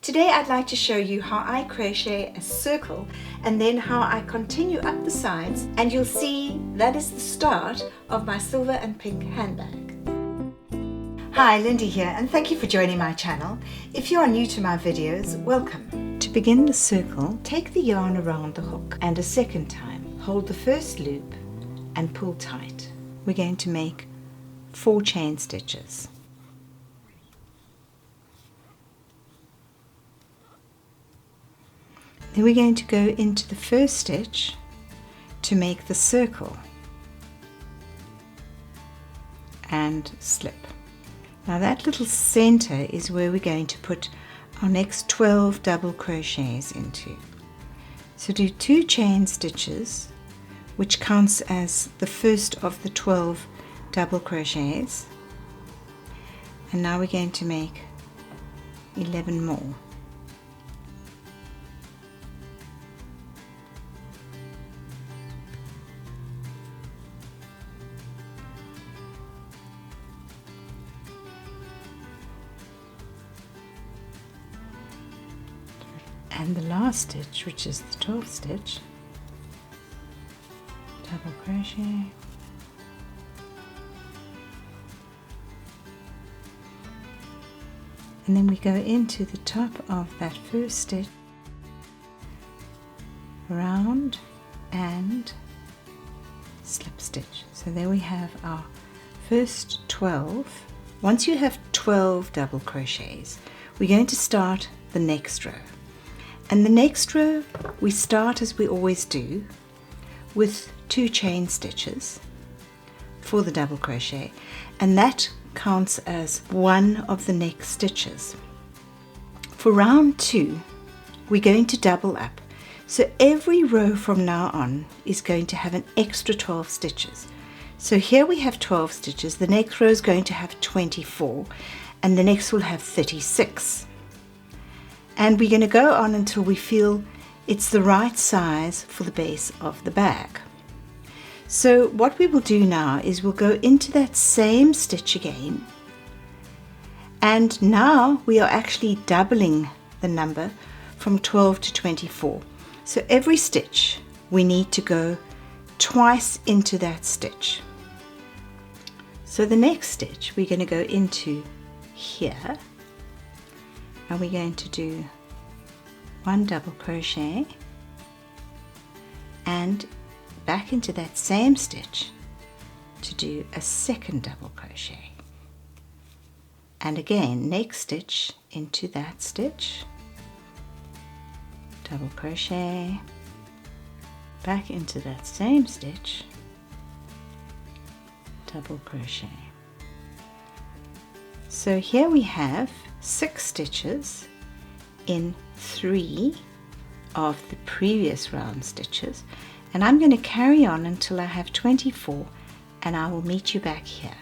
Today I'd like to show you how I crochet a circle and then how I continue up the sides, and you'll see that is the start of my silver and pink handbag. Hi, Lindy here, and thank you for joining my channel. If you are new to my videos, welcome. To begin the circle, take the yarn around the hook and a second time hold the first loop and pull tight. We're going to make 4 chain stitches. Then we're going to go into the first stitch to make the circle and slip. Now that little center is where we're going to put our next 12 double crochets into. So do 2 chain stitches, which counts as the first of the 12 double crochets, and now we're going to make 11 more. And the last stitch, which is the 12th stitch, double crochet, and then we go into the top of that first stitch, round and slip stitch. So there we have our first 12. Once you have 12 double crochets, we're going to start the next row. And the next row we start as we always do with 2 chain stitches for the double crochet, and that counts as one of the next stitches. For round 2 we're going to double up, so every row from now on is going to have an extra 12 stitches. So here we have 12 stitches, the next row is going to have 24, and the next will have 36. And we're going to go on until we feel it's the right size for the base of the bag. So what we will do now is we'll go into that same stitch again, and now we are actually doubling the number from 12 to 24. So every stitch we need to go twice into that stitch. So the next stitch we're going to go into here, and we're going to do 1 double crochet and back into that same stitch to do a second double crochet, and again next stitch into that stitch, double crochet, back into that same stitch, double crochet. So here we have 6 stitches in 3 of the previous round stitches, and I'm going to carry on until I have 24, and I will meet you back here.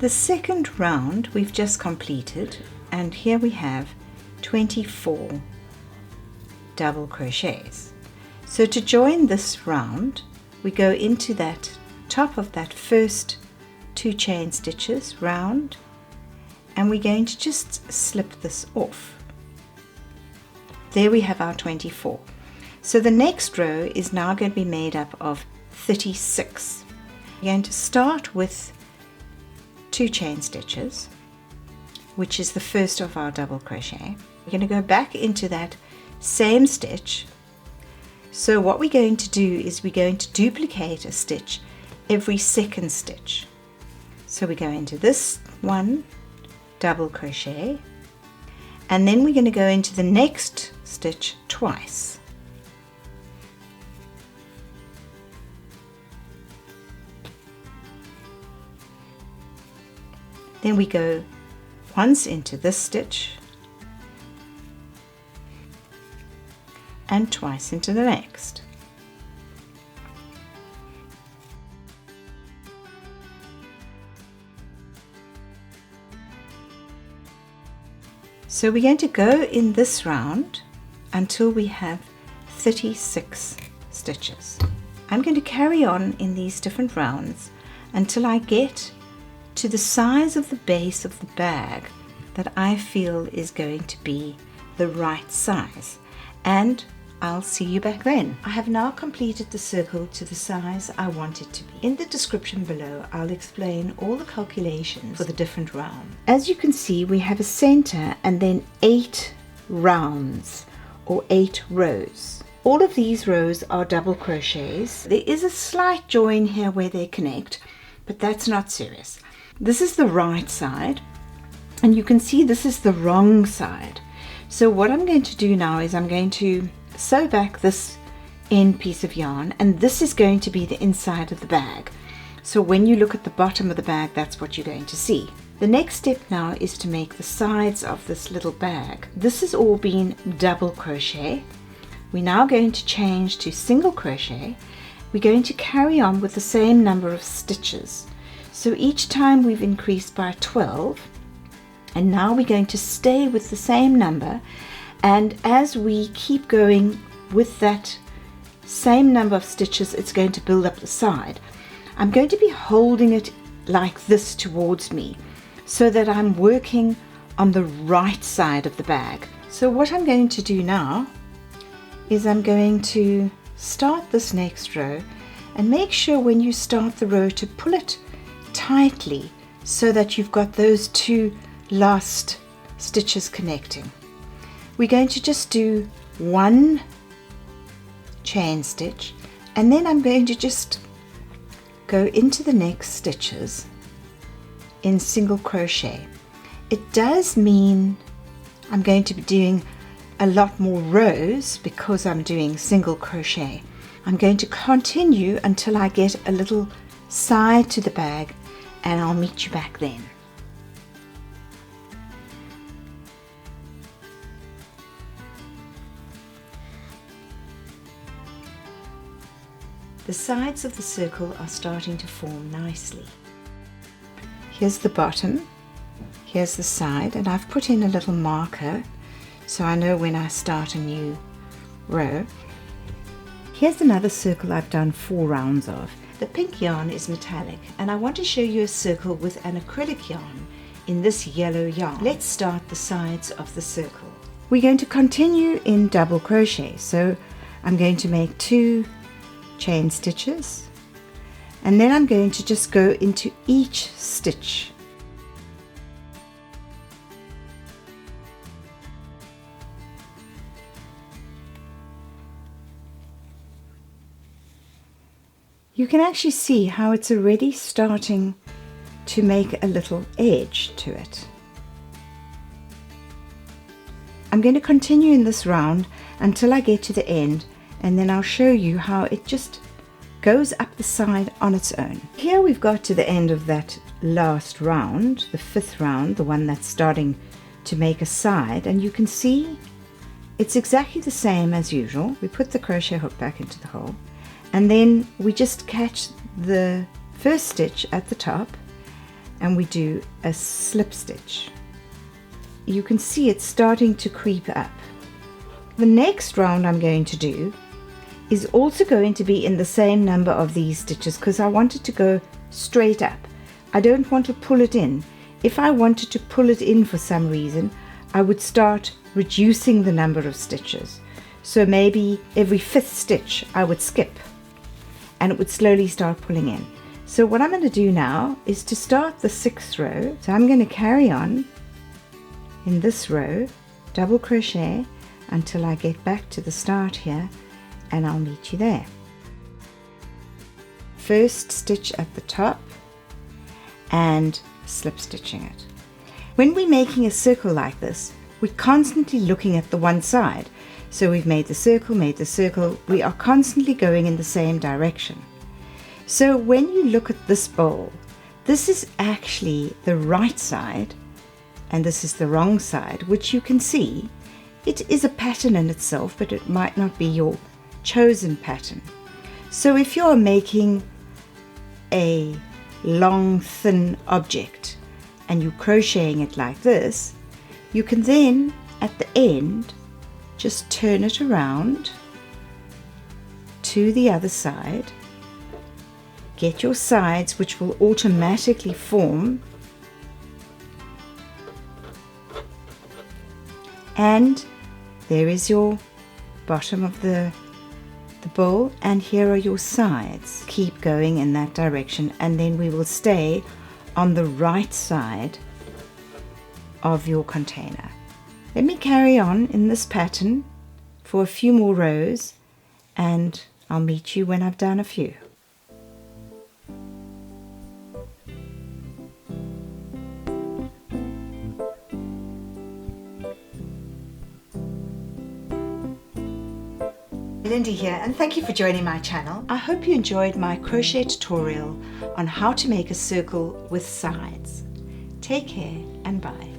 The second round we've just completed, and here we have 24 double crochets. So to join this round we go into that top of that first 2 chain stitches, round, and we're going to just slip this off. There we have our 24. So the next row is now going to be made up of 36. We're going to start with 2 chain stitches, which is the first of our double crochet. We're going to go back into that same stitch. So what we're going to do is we're going to duplicate a stitch every second stitch. So we go into this one, double crochet, and then we're going to go into the next stitch twice. Then we go once into this stitch and twice into the next. So we're going to go in this round until we have 36 stitches. I'm going to carry on in these different rounds until I get to the size of the base of the bag that I feel is going to be the right size, and I'll see you back then. I have now completed the circle to the size I want it to be. In the description below, I'll explain all the calculations for the different rounds. As you can see, we have a center and then 8 rounds or 8 rows. All of these rows are double crochets. There is a slight join here where they connect, but that's not serious. This is the right side, and you can see this is the wrong side. So what I'm going to do now is I'm going to sew back this end piece of yarn, and this is going to be the inside of the bag. So when you look at the bottom of the bag, that's what you're going to see. The next step now is to make the sides of this little bag. This has all been double crochet. We're now going to change to single crochet. We're going to carry on with the same number of stitches. So each time we've increased by 12, and now we're going to stay with the same number. And as we keep going with that same number of stitches, it's going to build up the side. I'm going to be holding it like this towards me so that I'm working on the right side of the bag. So what I'm going to do now is I'm going to start this next row, and make sure when you start the row to pull it tightly so that you've got those 2 last stitches connecting. We're going to just do 1 chain stitch, and then I'm going to just go into the next stitches in single crochet. It does mean I'm going to be doing a lot more rows because I'm doing single crochet. I'm going to continue until I get a little side to the bag, and I'll meet you back then. The sides of the circle are starting to form nicely. Here's the bottom, here's the side, and I've put in a little marker so I know when I start a new row. Here's another circle I've done 4 rounds of. The pink yarn is metallic, and I want to show you a circle with an acrylic yarn in this yellow yarn. Let's start the sides of the circle. We're going to continue in double crochet, so I'm going to make 2 chain stitches, and then I'm going to just go into each stitch. You can actually see how it's already starting to make a little edge to it. I'm going to continue in this round until I get to the end, and then I'll show you how it just goes up the side on its own. Here we've got to the end of that last round, the 5th round, the one that's starting to make a side, and you can see it's exactly the same as usual. We put the crochet hook back into the hole, and then we just catch the first stitch at the top and we do a slip stitch. You can see it's starting to creep up. The next round I'm going to do is also going to be in the same number of these stitches because I want it to go straight up. I don't want to pull it in. If I wanted to pull it in for some reason, I would start reducing the number of stitches. So maybe every 5th stitch I would skip, and it would slowly start pulling in. So what I'm going to do now is to start the 6th row. So I'm going to carry on in this row, double crochet until I get back to the start here, and I'll meet you there. First stitch at the top and slip stitching it. When we're making a circle like this, we're constantly looking at the one side. So we've made the circle, we are constantly going in the same direction. So when you look at this bowl, this is actually the right side and this is the wrong side, which you can see. It is a pattern in itself, but it might not be your chosen pattern. So if you're making a long, thin object and you're crocheting it like this, you can then at the end just turn it around to the other side, get your sides which will automatically form, and There is your bottom of the bowl, and here are your sides. Keep going in that direction, and then we will stay on the right side of your container. Let me carry on in this pattern for a few more rows, and I'll meet you when I've done a few. Lindy here, and thank you for joining my channel. I hope you enjoyed my crochet tutorial on how to make a circle with sides. Take care and bye.